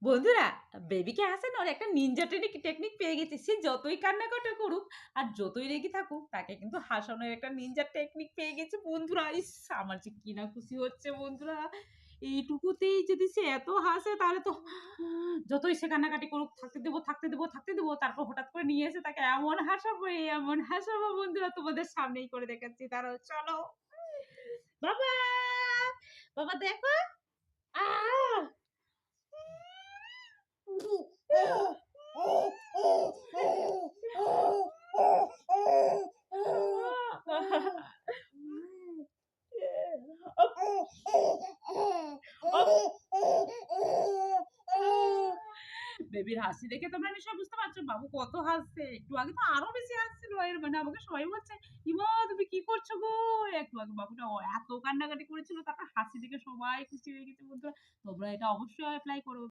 বন্ধুরা, বেবিকে হাসানোর ওর একটা নিনজা টেকনিক পেয়ে গেছি। সে যতই কান্নাকাটি করুক আর যতই রেগে থাকুক, তাকে কিন্তু হাসানোর একটা নিনজা টেকনিক পেয়ে গেছি বন্ধুরা। ইস! আমার যে কি না খুশি হচ্ছে বন্ধুরা। এইটুকুতেই যদি সে এত হাসে তাহলে তো যতই সে কান্নাকাটি করুক থাকতে দেবো, থাকতে দেবো, থাকতে দেবো। তারপর হঠাৎ করে নিয়ে এসে তাকে এমন হাসাবো বন্ধুরা তোমাদের সামনেই করে দেখাচ্ছি। দাঁড়াও চলো। বাবা! বাবা দেখো। আ! বেবির হাসি দেখে তোমরা নিশ্চয়ই বুঝতে পারছো বাবু কত হাসছে। একটু আগে তো আরো বেশি হাসছিল। এর মানে আমাকে সবাই বলছে, "ইমা তুমি কি করছো গো?" একটু আগে বাবুটা এত কান্নাকাটি করেছিল তারপর হাসি দেখে সবাই খুশি হয়ে গেছে বন্ধুরা। তোমরা এটা অবশ্যই এপ্লাই করো।